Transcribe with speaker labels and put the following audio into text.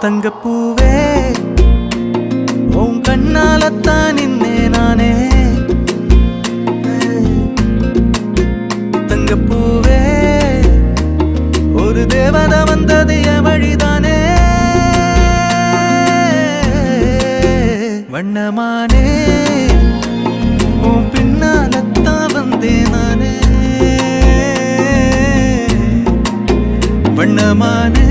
Speaker 1: தங்கப்பூவே உன் கண்ணாலத்தான் நின்னே நானே தங்கப்பூவே ஒரு தேவதை வந்தது என் வழிதானே வண்ணமானே உன் பின்னாலத்தான் வந்தேன் நானே வண்ணமானே